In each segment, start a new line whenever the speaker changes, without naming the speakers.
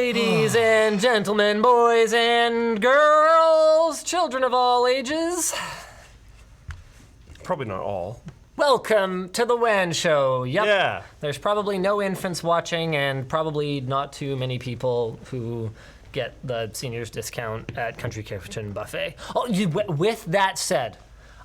Ladies and gentlemen, boys and girls, children of all ages,
Probably not all.
welcome to the WAN show. Yep.
Yeah.
There's probably no infants watching and probably not too many people who get the seniors discount at Country Kitchen Buffet. Oh, with that said,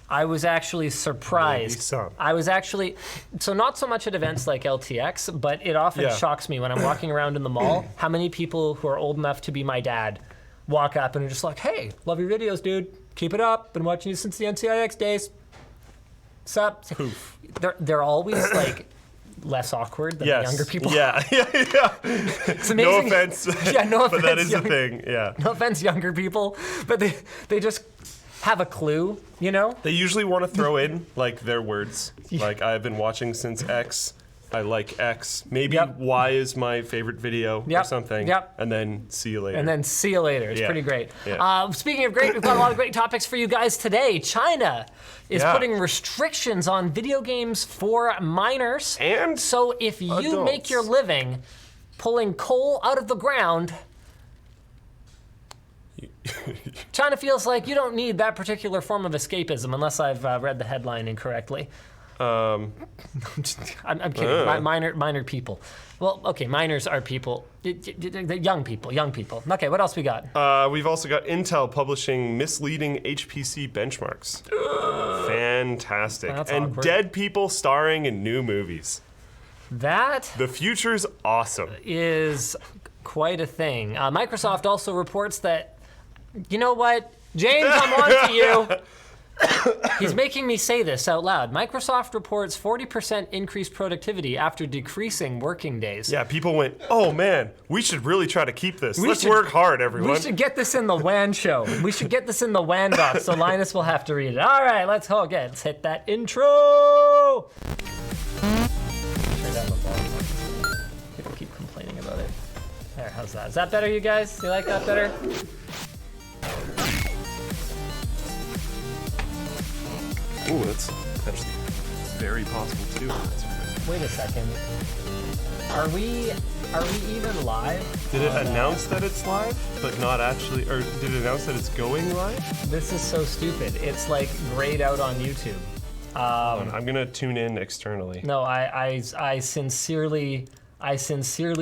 I was actually surprised.
Maybe some.
I was actually, so not so much at events like LTX, but it often shocks me when I'm walking around in the mall, how many people who are old enough to be my dad walk up and are just like, hey, love your videos, dude. Keep it up. Been watching you since the NCIX days. Sup?
Poof.
They're always like less awkward than the younger people.
Yeah.
It's amazing.
No offense.
Yeah, no offense.
But that is the thing, yeah.
No offense, younger people, but they just have a clue, you know?
They usually want to throw in, like, their words. Like, I've been watching since X. I like X. Maybe Y is my favorite video or something.
Yep.
And then see you later.
And then see you later. It's pretty great.
Yeah.
Speaking of great, we've got a lot of great topics for you guys today. China is putting restrictions on video games for minors.
And
so if you
adults.
make your living pulling coal out of the ground, China feels like you don't need that particular form of escapism, unless I've read the headline incorrectly. I'm kidding. Minor people. Well, okay, minors are people. Young people. Okay, what else we got?
We've also got Intel publishing misleading HPC benchmarks. Fantastic.
That's
and
awkward.
dead people starring in new movies.
That
The future's awesome.
is quite a thing. Microsoft also reports that, you know what, James, I'm on to you. He's making me say this out loud. Microsoft reports 40% increased productivity after decreasing working days.
Yeah, people went, oh man, we should really try to keep this. Let's
should-
work hard, everyone.
We should get this in the WAN show. We should get this in the WAN doc, so Linus will have to read it. All right, let's hit that intro. Turn down the volume. People keep complaining about it. There, how's that? Is that better, you guys? You like that better?
Ooh, that's actually very possible too.
Wait a second. Are we even live?
Did it announce that it's live, but not actually, or did it announce that it's going live?
This is so stupid. It's like grayed out on YouTube.
I'm gonna tune in externally.
No, I sincerely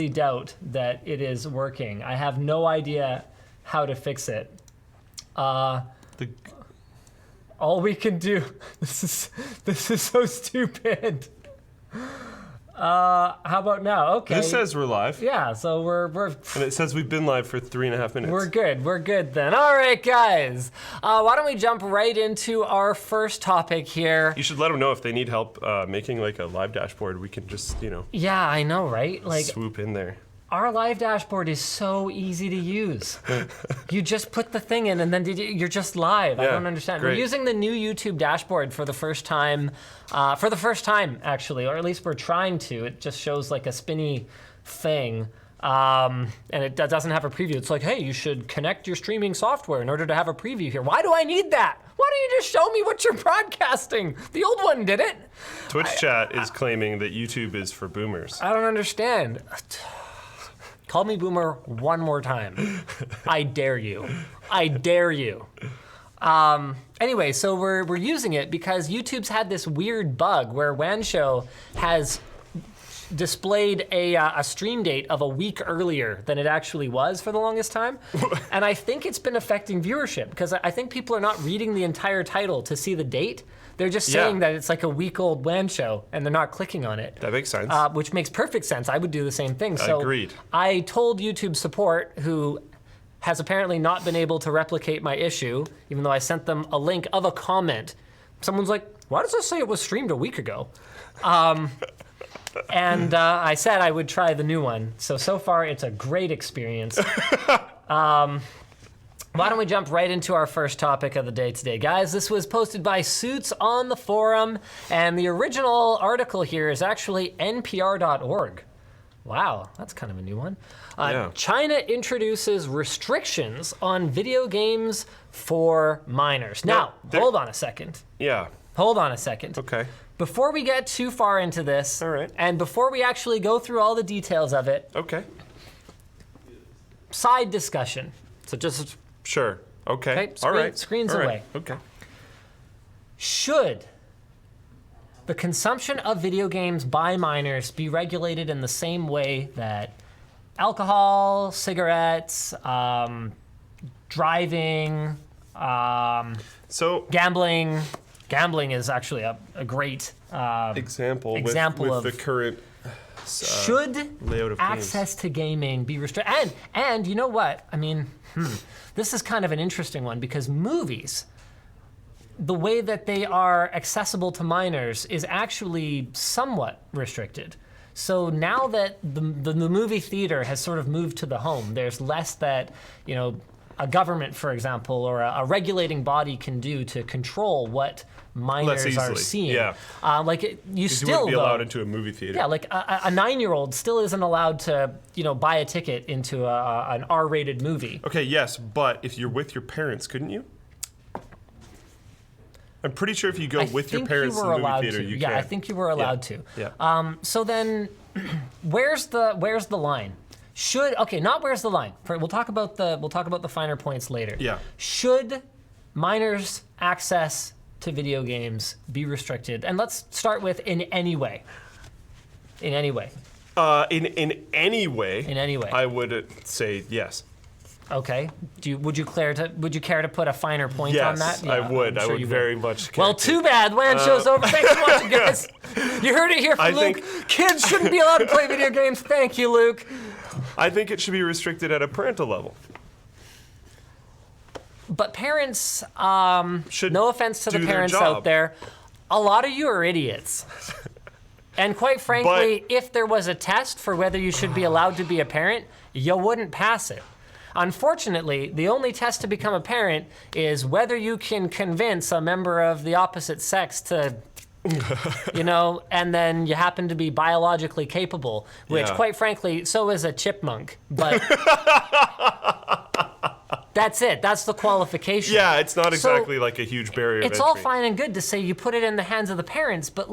doubt that it is working. I have no idea how to fix it. All we can do. This is so stupid. How about now? Okay.
This says we're live.
Yeah, so we're
And it says we've been live for 3.5 minutes.
we're good. We're good then. All right, guys. Why don't we jump right into our first topic here?
You should let them know if they need help making like a live dashboard. We can just,
Yeah, I know, right? Like
swoop in there.
our live dashboard is so easy to use. You just put the thing in and then you're just live. I
Yeah,
don't understand.
great.
We're using the new YouTube dashboard for the first time, actually, or at least we're trying to. It just shows like a spinny thing. And it doesn't have a preview. It's like, hey, you should connect your streaming software in order to have a preview here. Why do I need that? Why don't you just show me what you're broadcasting? The old one did it.
Twitch chat is claiming that YouTube is for boomers.
I don't understand. Call me boomer one more time. I dare you. I dare you. Anyway, so we're using it because YouTube's had this weird bug where WAN Show has displayed a stream date of a week earlier than it actually was for the longest time. And I think it's been affecting viewership because I think people are not reading the entire title to see the date. They're just saying that it's like a week-old WAN show, and they're not clicking on it.
That makes sense.
Which makes perfect sense. I would do the same thing. So
Agreed.
I told YouTube support, who has apparently not been able to replicate my issue, even though I sent them a link of a comment. Someone's like, why does it say it was streamed a week ago? And I said I would try the new one. So far, it's a great experience. Why don't we jump right into our first topic of the day today, guys? This was posted by Suits on the forum, and the original article here is actually npr.org. Wow, that's kind of a new one. China introduces restrictions on video games for minors. Now, hold on a second.
Yeah.
Hold on a second.
Okay.
Before we get too far into this,
All right.
and before we actually go through all the details of it,
Okay.
side discussion. So just
Sure. Okay.
All right. Screens away.
Okay.
Should the consumption of video games by minors be regulated in the same way that alcohol, cigarettes, driving,
So
gambling? Gambling is actually a great
example
of
with the current
should
layout of
access to gaming be restricted? And you know what? I mean, this is kind of an interesting one because movies, the way that they are accessible to minors is actually somewhat restricted. So now that the movie theater has sort of moved to the home, there's less that, a government, for example, or a regulating body can do to control what minors are seeing.
Yeah.
You still
wouldn't be allowed into a movie theater.
Yeah, like a 9-year-old still isn't allowed to, buy a ticket into an R-rated movie.
Okay, yes, but if you're with your parents, couldn't you? I'm pretty sure if you go with your parents to the movie theater, you can.
Yeah, I think you were allowed to.
Yeah.
So then, where's the line? Not where's the line. We'll talk about the finer points later.
Yeah.
Should minors' access to video games be restricted? And let's start with in any way. In any way.
In any way.
In any way.
I would say yes.
Okay. Would you care to put a finer point on that?
Yes, I would.
I'm sure
I would very much care
Well,
to.
too bad. WAN show's over. Thanks for watching, guys. You heard it here from Luke. Kids shouldn't be allowed to play video games. Thank you, Luke.
I think it should be restricted at a parental level.
But parents,
Should
no offense to the
do their
parents
job.
out there, a lot of you are idiots. And quite frankly, if there was a test for whether you should be allowed to be a parent, you wouldn't pass it. Unfortunately, the only test to become a parent is whether you can convince a member of the opposite sex to, and then you happen to be biologically capable, which quite frankly, so is a chipmunk. But that's it. That's the qualification.
Yeah, it's not exactly like a huge barrier.
It's all fine and good to say you put it in the hands of the parents, but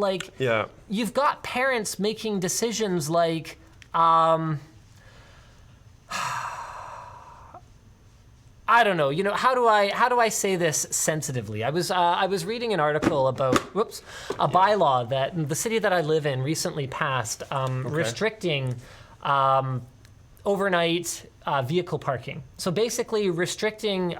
you've got parents making decisions like, I don't know. How do I say this sensitively? I was reading an article about a bylaw that the city that I live in recently passed, restricting overnight vehicle parking. So basically restricting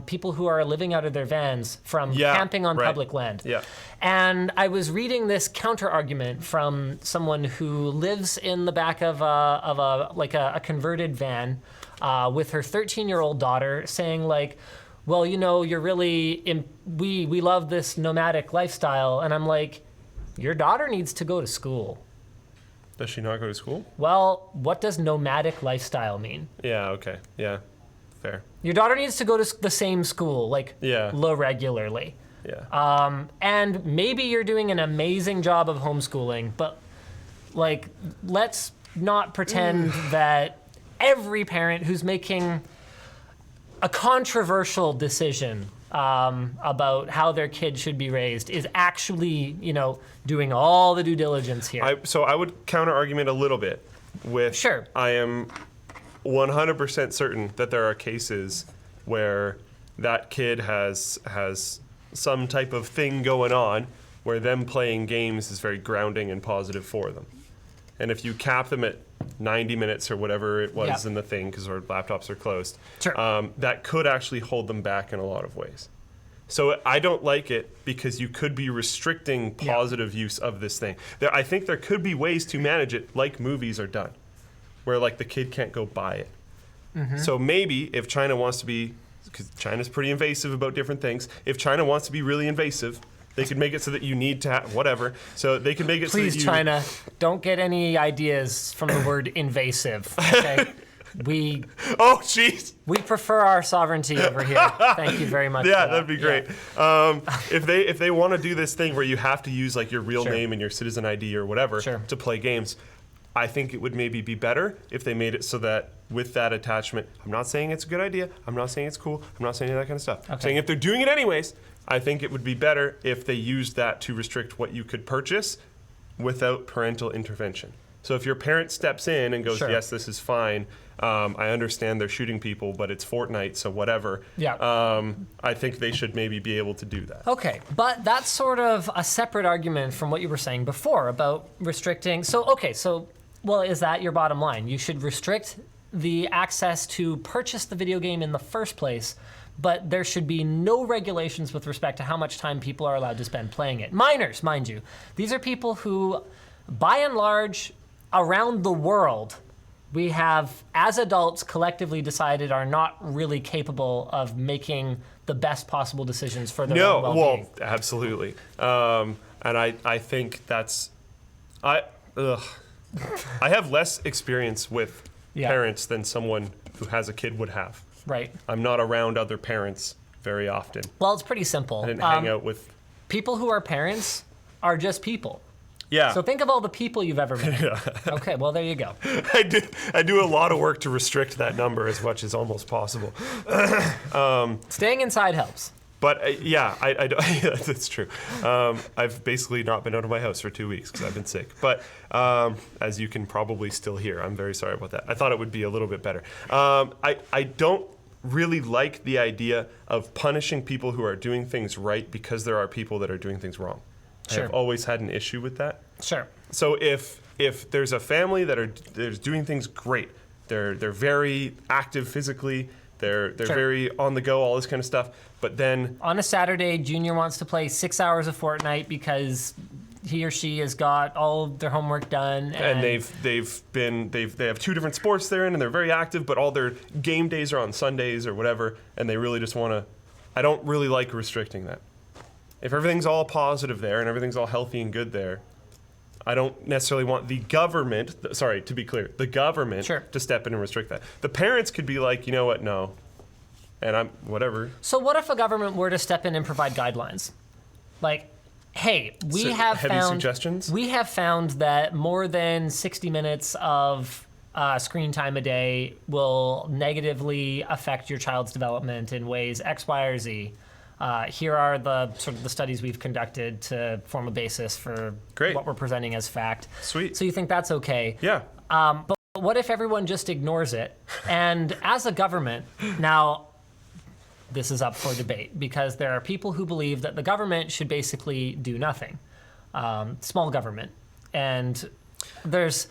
people who are living out of their vans from camping on public land.
Yeah.
And I was reading this counter argument from someone who lives in the back of a converted van. With her 13-year-old daughter saying well, you're really, we love this nomadic lifestyle. And I'm like, your daughter needs to go to school.
Does she not go to school?
Well, what does nomadic lifestyle mean?
Yeah, okay. Yeah, fair.
Your daughter needs to go to the same school, regularly.
Yeah.
And maybe you're doing an amazing job of homeschooling, but let's not pretend that every parent who's making a controversial decision about how their kid should be raised is actually, doing all the due diligence here.
So I would counter argument a little bit with,
Sure.
I am 100% certain that there are cases where that kid has some type of thing going on where them playing games is very grounding and positive for them. And if you cap them at 90 minutes or whatever it was in the thing, because our laptops are closed,
Sure.
that could actually hold them back in a lot of ways. So I don't like it because you could be restricting positive use of this thing. I think there could be ways to manage it like movies are done, where the kid can't go buy it. Mm-hmm. So maybe if China wants to be, because China's pretty invasive about different things, if China wants to be really invasive, they could make it so that you need to have whatever. So they can make it
Please,
so that you...
China, don't get any ideas from the word invasive, okay?
Oh, jeez.
We prefer our sovereignty over here. Thank you very much.
Yeah, that'd be great. If they want to do this thing where you have to use your real name and your citizen ID or whatever to play games, I think it would maybe be better if they made it so that with that attachment, I'm not saying it's a good idea, I'm not saying it's cool, I'm not saying that kind of stuff. I'm saying if they're doing it anyways, I think it would be better if they used that to restrict what you could purchase without parental intervention. So if your parent steps in and goes, yes, this is fine, I understand they're shooting people, but it's Fortnite, so whatever.
Yeah.
I think they should maybe be able to do that.
Okay, but that's sort of a separate argument from what you were saying before about restricting. Well, is that your bottom line? You should restrict the access to purchase the video game in the first place, but there should be no regulations with respect to how much time people are allowed to spend playing it. Minors, mind you. These are people who, by and large, around the world, we have, as adults, collectively decided are not really capable of making the best possible decisions for their own well-being.
Well, absolutely. And I think that's... I have less experience with parents than someone who has a kid would have.
Right.
I'm not around other parents very often.
Well, it's pretty simple.
I didn't hang out with...
People who are parents are just people.
Yeah.
So think of all the people you've ever met.
Yeah.
Okay, well, there you go.
I do a lot of work to restrict that number as much as almost possible.
Staying inside helps.
But I that's true. I've basically not been out of my house for 2 weeks because I've been sick. But as you can probably still hear, I'm very sorry about that. I thought it would be a little bit better. I don't really like the idea of punishing people who are doing things right because there are people that are doing things wrong.
Sure.
I've always had an issue with that.
Sure.
So if there's a family that are doing things great, they're very active physically, they're
Sure.
very on the go, all this kind of stuff. But then
On a Saturday, Junior wants to play 6 hours of Fortnite because he or she has got all their homework done.
and they have two different sports they're in, and they're very active, but all their game days are on Sundays or whatever, and they really just want to. I don't really like restricting that. If everything's all positive there and everything's all healthy and good there, I don't necessarily want the government, sorry, to be clear, the government
Sure.
to step in and restrict that. The parents could be like, you know what, no. And I'm, whatever.
So what if a government were to step in and provide guidelines? Like, hey, we have
heavy
found
suggestions?
we have found that more than 60 minutes of screen time a day will negatively affect your child's development in ways X, Y, or Z. Here are the sort of the studies we've conducted to form a basis for
Great.
what we're presenting as fact.
Sweet.
So you think that's okay?
Yeah.
But what if everyone just ignores it? And as a government, now this is up for debate because there are people who believe that the government should basically do nothing, small government. And there's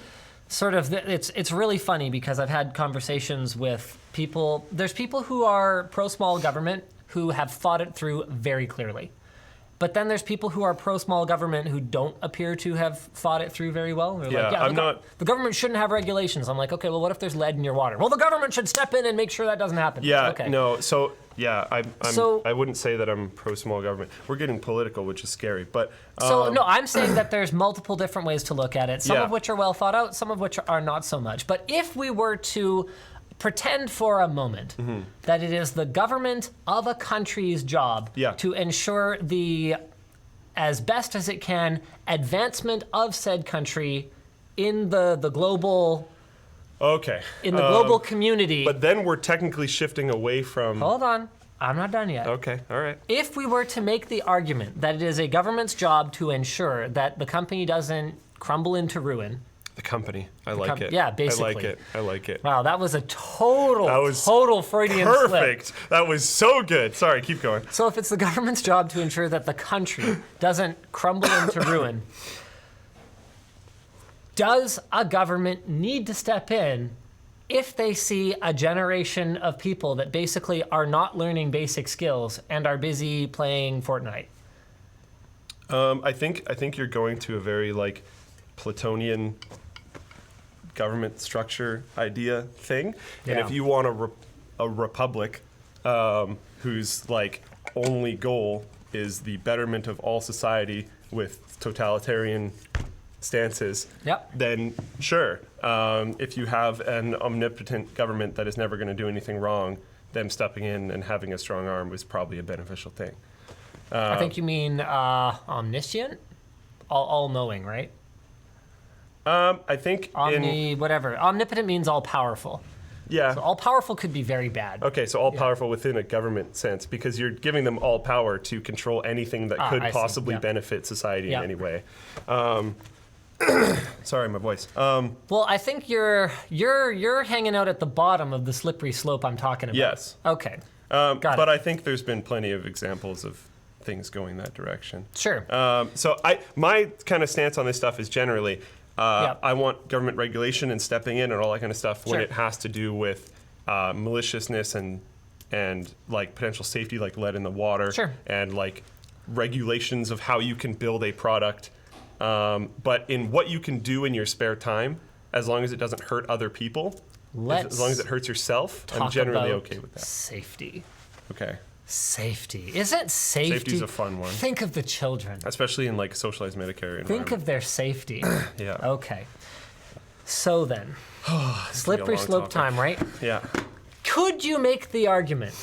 sort of, it's really funny because I've had conversations with people, there's people who are pro-small government who have thought it through very clearly. But then there's people who are pro-small government who don't appear to have thought it through very well. They're the government shouldn't have regulations. I'm like, okay, well, what if there's lead in your water? Well, the government should step in and make sure that doesn't happen.
Yeah,
okay.
no, so, yeah, I wouldn't say that I'm pro-small government. We're getting political, which is scary, but...
no, I'm saying that there's multiple different ways to look at it, some
Yeah.
of which are well thought out, some of which are not so much. But if we were to pretend for a moment that it is the government of a country's job
Yeah.
to ensure the, as best as it can, advancement of said country in the global
Okay.
in the global community.
But then we're technically shifting away from...
Hold on, I'm not done yet.
Okay, all right.
If we were to make the argument that it is a government's job to ensure that the company doesn't crumble into ruin.
The company. I like it.
Yeah, basically.
I like it.
Wow, that was a total Freudian
perfect.
slip.
That was so good. Sorry, keep going.
So if it's the government's job to ensure that the country doesn't crumble into ruin, does a government need to step in if they see a generation of people that basically are not learning basic skills and are busy playing Fortnite?
I think you're going to a very like Platonian government structure idea thing, and
Yeah.
if you want a republic whose like only goal is the betterment of all society with totalitarian stances,
Yep.
then sure. If you have an omnipotent government that is never going to do anything wrong, them stepping in and having a strong arm is probably a beneficial thing.
I think you mean omniscient? All-knowing, right?
I think
Whatever. Omnipotent means all-powerful.
yeah.
So all-powerful could be very bad.
Okay, so all-powerful within a government sense, because you're giving them all power to control anything that could
I see,
possibly
yeah.
benefit society
Yeah.
in any way. Sorry, my voice.
Well, I think you're hanging out at the bottom of the slippery slope I'm talking about.
Yes.
Okay.
But I think there's been plenty of examples of things going that direction.
Sure.
So my kind of stance on this stuff is generally, I want government regulation and stepping in and all that kind of stuff when it has to do with maliciousness and like potential safety, like lead in the water, and like regulations of how you can build a product. But in what you can do in your spare time, as long as it doesn't hurt other people, as long as it hurts yourself, I'm generally okay with that.
Safety.
Okay.
Safety. Isn't safety?
Safety's a fun one.
Think of the children.
Especially in like socialized Medicare environment.
Think of their safety.
Yeah.
Okay. So then, slippery slope time, right?
Yeah.
Could you make the argument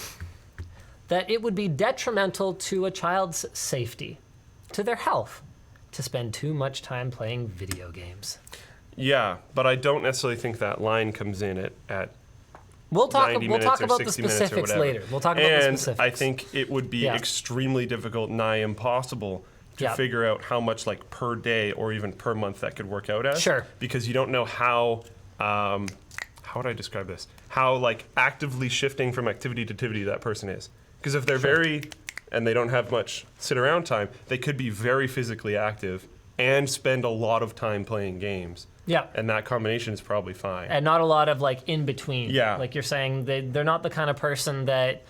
that it would be detrimental to a child's safety, to their health, to spend too much time playing video games?
Yeah, but I don't necessarily think that line comes in at
We'll talk
90
about
minutes
the
or 60 minutes or
specifics
whatever.
later. We'll talk about the specifics.
And I think it would be extremely difficult, nigh impossible, to figure out how much like per day or even per month that could work out as.
Sure.
Because you don't know how would I describe this? How like actively shifting from activity to activity that person is. Because if they're and they don't have much sit around time, they could be very physically active and spend a lot of time playing games.
Yeah.
And that combination is probably fine.
And not a lot of like in between.
Yeah.
Like you're saying, they're not the kind of person that,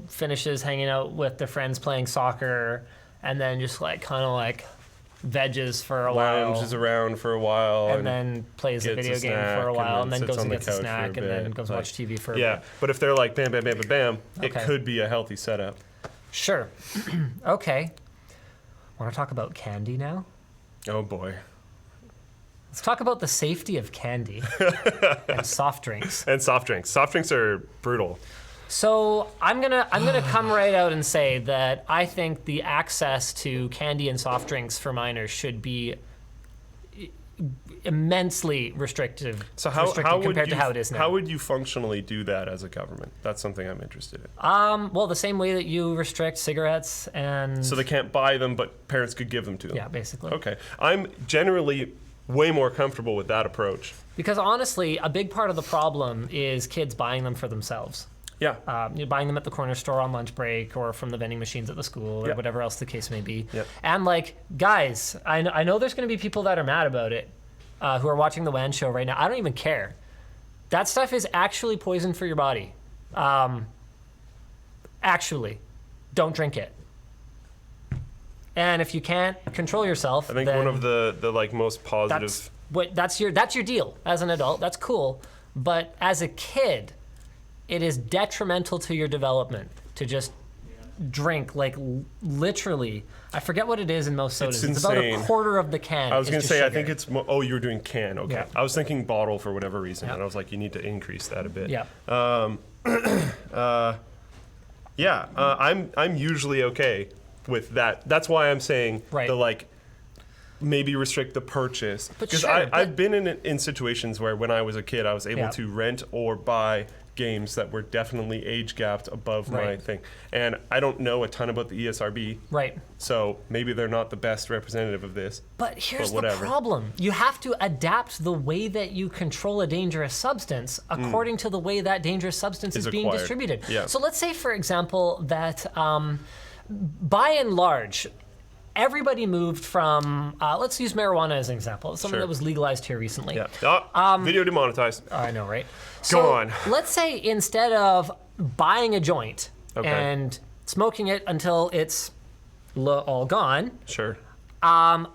finishes hanging out with their friends playing soccer and then just like kind of like veggies for a while.
Lounges around for a while.
And then plays a video game for a while and then goes and gets a snack and then goes watch TV for a bit.
Yeah, but if they're like bam, bam, bam, bam, bam, it could be a healthy setup.
Sure. Okay. Want to talk about candy now?
Oh boy.
Let's talk about the safety of candy and soft drinks.
And soft drinks. Soft drinks are brutal.
So I'm gonna come right out and say that I think the access to candy and soft drinks for minors should be immensely restrictive.
So
restricted compared to how it is now.
How would you functionally do that as a government? That's something I'm interested in.
Well, the same way that you restrict cigarettes and.
So they can't buy them, but parents could give them to them.
Yeah, basically.
Okay, I'm generally way more comfortable with that approach.
Because honestly, a big part of the problem is kids buying them for themselves.
Yeah.
You're buying them at the corner store on lunch break or from the vending machines at the school or whatever else the case may be.
Yep.
And like, guys, I know there's going to be people that are mad about it who are watching the WAN show right now. I don't even care. That stuff is actually poison for your body. Actually, don't drink it. And if you can't control yourself,
I think one of the like most positive.
That's your deal as an adult. That's cool. But as a kid, it is detrimental to your development to just drink like literally. I forget what it is in most sodas. It's about a quarter of the can.
I was going to say,
sugar.
I think it's. Oh, you were doing can. Okay.
Yeah.
I was thinking bottle for whatever reason, and I was like, you need to increase that a bit.
Yeah.
I'm usually okay with that. That's why I'm saying the like maybe restrict the purchase, because I've been in situations where when I was a kid I was able to rent or buy games that were definitely age gapped above my thing, and I don't know a ton about the ESRB, so maybe they're not the best representative of this,
but here's the problem: you have to adapt the way that you control a dangerous substance according to the way that dangerous substance is being distributed. So let's say, for example, that by and large, everybody moved from, let's use marijuana as an example. It's something that was legalized here recently.
Video demonetized.
I know, right?
Go on.
Let's say instead of buying a joint and smoking it until it's all gone, I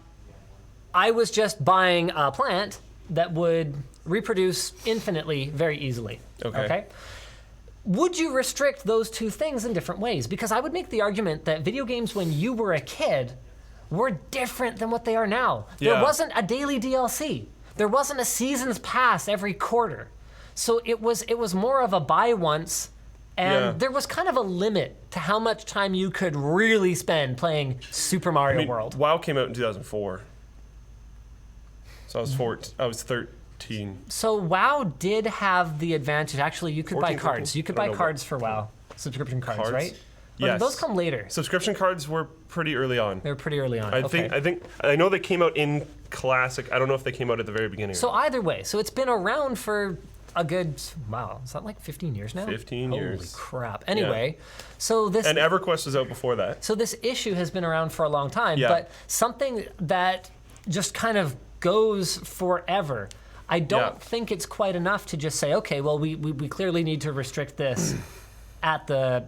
was just buying a plant that would reproduce infinitely very easily. Okay? Would you restrict those two things in different ways? Because I would make the argument that video games when you were a kid were different than what they are now. There wasn't a daily DLC. There wasn't a season's pass every quarter. So it was more of a buy once, and there was kind of a limit to how much time you could really spend playing Super Mario World.
WoW came out in 2004. So I was 13.
So WoW did have the advantage. Actually, you could buy cards. You could buy cards for WoW, subscription cards, right? Or did
Yes.
those come later?
Subscription cards were pretty early on.
They were pretty early on.
I know they came out in Classic. I don't know if they came out at the very beginning.
So either way, so it's been around for a good, wow, is that like 15 years now?
15
Holy
years.
crap. Anyway, so this
And EverQuest was out before that.
so this issue has been around for a long time,
Yeah.
but something that just kind of goes forever. I don't think it's quite enough to just say, okay, well, we clearly need to restrict this at the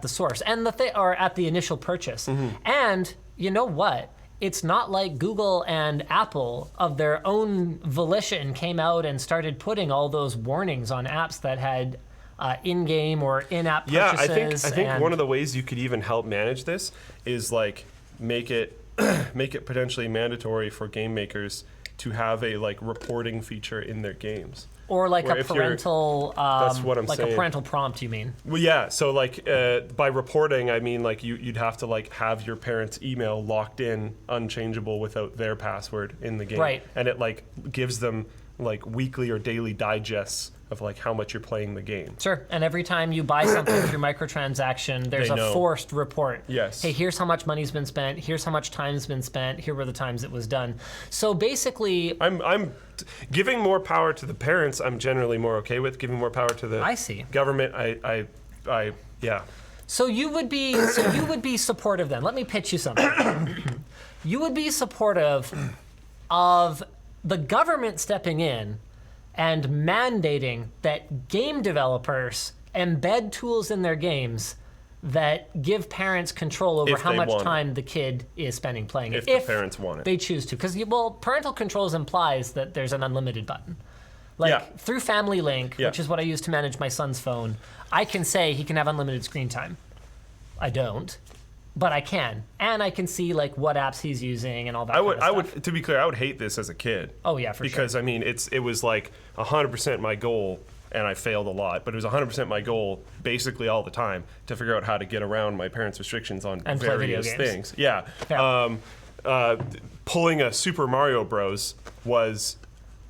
source and or at the initial purchase. And you know what? It's not like Google and Apple of their own volition came out and started putting all those warnings on apps that had in-game or in-app purchases.
Yeah, I think one of the ways you could even help manage this is like make it potentially mandatory for game makers to have a like reporting feature in their games.
Or like a parental,
that's what I'm
like
saying.
a parental prompt, you mean?
Well, yeah. So like by reporting, I mean like you'd have to like have your parents' email locked in, unchangeable without their password in the game,
Right.
And it like gives them like weekly or daily digests of like how much you're playing the game.
Sure. And every time you buy something through microtransaction, there's
They
a
know.
forced report.
Yes.
Hey, here's how much money's been spent. Here's how much time's been spent. Here were the times it was done. So basically,
I'm giving more power to the parents. I'm generally more okay with giving more power to the
I see.
government. I yeah.
So you would be supportive then. Let me pitch you something. You would be supportive of the government stepping in and mandating that game developers embed tools in their games that give parents control over
If
how
they
much
want it.
time the kid is spending playing it.
If the parents want it.
They choose to. Because, well, parental controls implies that there's an unlimited button. Like,
Yeah.
through Family Link,
Yeah.
which is what I use to manage my son's phone, I can say he can have unlimited screen time. I don't, but I can. And I can see, like, what apps he's using and all that
I would,
kind of
I
stuff.
would, to be clear, I would hate this as a kid.
Oh, yeah, for sure.
Because I mean, it was like 100% my goal, and I failed a lot. But it was 100% my goal, basically all the time, to figure out how to get around my parents' restrictions on
And play video
various
games.
things. Yeah.
Yeah.
Pulling a Super Mario Bros. Was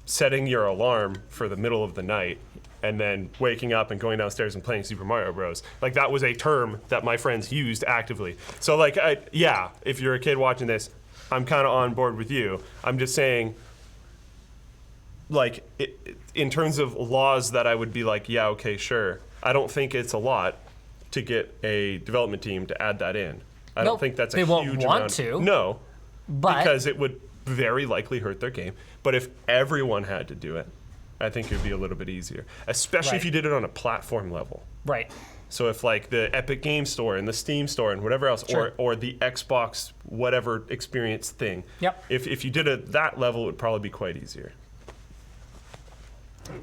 setting your alarm for the middle of the night. And then waking up and going downstairs and playing Super Mario Bros. Like that was a term that my friends used actively. So like, yeah, if you're a kid watching this, I'm kind of on board with you. I'm just saying, like, in terms of laws that I would be like, yeah, okay, sure. I don't think it's a lot to get a development team to add that in. I
Nope,
don't think that's a
they
huge
won't want
amount.
to.
No,
But
because it would very likely hurt their game. But if everyone had to do it, I think it would be a little bit easier, especially
Right.
if you did it on a platform level.
right.
So if like the Epic Game Store and the Steam Store and whatever else,
Sure.
or the Xbox whatever experience thing,
Yep.
if you did it at that level, it would probably be quite easier.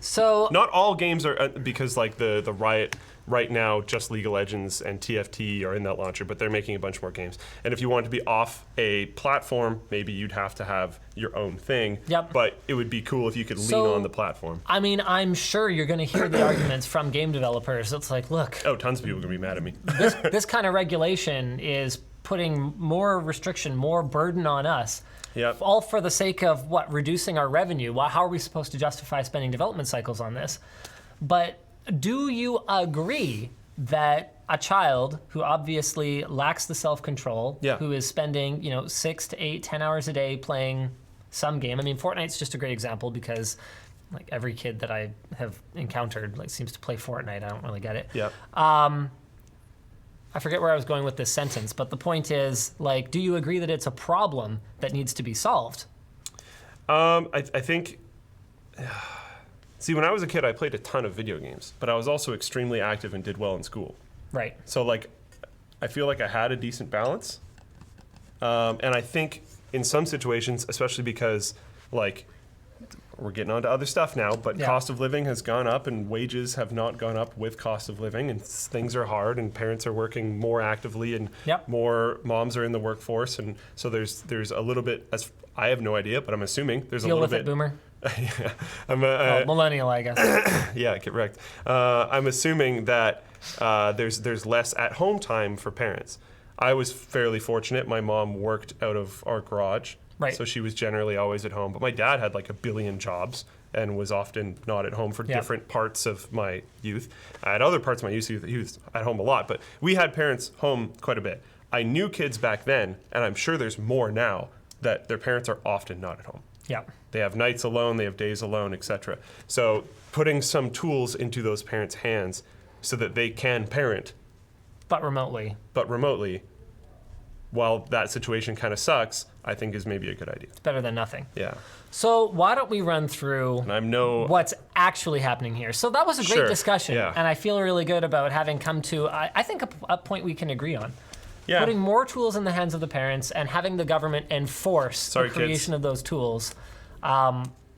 So
Not all games are, because like the Riot right now, just League of Legends and TFT are in that launcher, but they're making a bunch more games. And if you want to be off a platform, maybe you'd have to have your own thing.
Yep.
But it would be cool if you could
So-
lean on the platform.
I mean, I'm sure you're going to hear the arguments from game developers. It's like, look,
Oh, tons of people are gonna be mad at me.
this kind of regulation is putting more restriction, more burden on us.
Yep.
All for the sake of what? Reducing our revenue. How are we supposed to justify spending development cycles on this? But do you agree that a child who obviously lacks the self-control,
Yeah.
who is spending 6 to 8, 10 hours a day playing some game? I mean, Fortnite's just a great example because like every kid that I have encountered like seems to play Fortnite. I don't really get it.
Yeah.
I forget where I was going with this sentence, but the point is, like, do you agree that it's a problem that needs to be solved?
I think. See, when I was a kid, I played a ton of video games, but I was also extremely active and did well in school.
Right.
So, like, I feel like I had a decent balance. And I think in some situations, especially because, like, we're getting on to other stuff now, but
Yeah.
cost of living has gone up and wages have not gone up with cost of living, and things are hard and parents are working more actively and
Yep.
more moms are in the workforce. And so there's a little bit, as I have no idea, but I'm assuming there's
Deal
a little
with
bit.
it, boomer.
Yeah. I'm
Millennial, I guess.
yeah, get wrecked. I'm assuming that there's less at-home time for parents. I was fairly fortunate. My mom worked out of our garage,
Right.
so she was generally always at home. But my dad had like a billion jobs, and was often not at home for
Yeah.
different parts of my youth. I had other parts of my youth, he was at home a lot, but we had parents home quite a bit. I knew kids back then, and I'm sure there's more now, that their parents are often not at home.
Yeah.
They have nights alone, they have days alone, etc. So putting some tools into those parents' hands so that they can parent,
But remotely.
while that situation kind of sucks, I think is maybe a good idea.
It's better than nothing.
Yeah.
So why don't we run through
And I'm no...
what's actually happening here? So that was a great
Sure,
discussion,
yeah.
and I feel really good about having come to, I think, a point we can agree on.
Yeah.
Putting more tools in the hands of the parents and having the government enforce
Sorry,
the creation
kids.
of those tools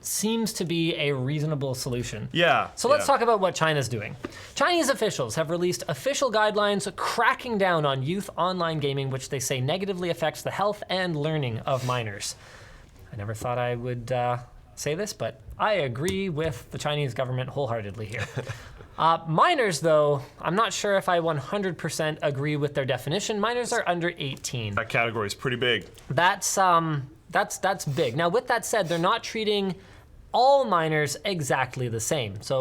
seems to be a reasonable solution.
Yeah.
So let's talk about what China's doing. Chinese officials have released official guidelines cracking down on youth online gaming, which they say negatively affects the health and learning of minors. I never thought I would say this, but I agree with the Chinese government wholeheartedly here. Minors, though, I'm not sure if I 100% agree with their definition. Minors are under 18.
That category is pretty big.
That's big. Now, with that said, they're not treating all minors exactly the same. So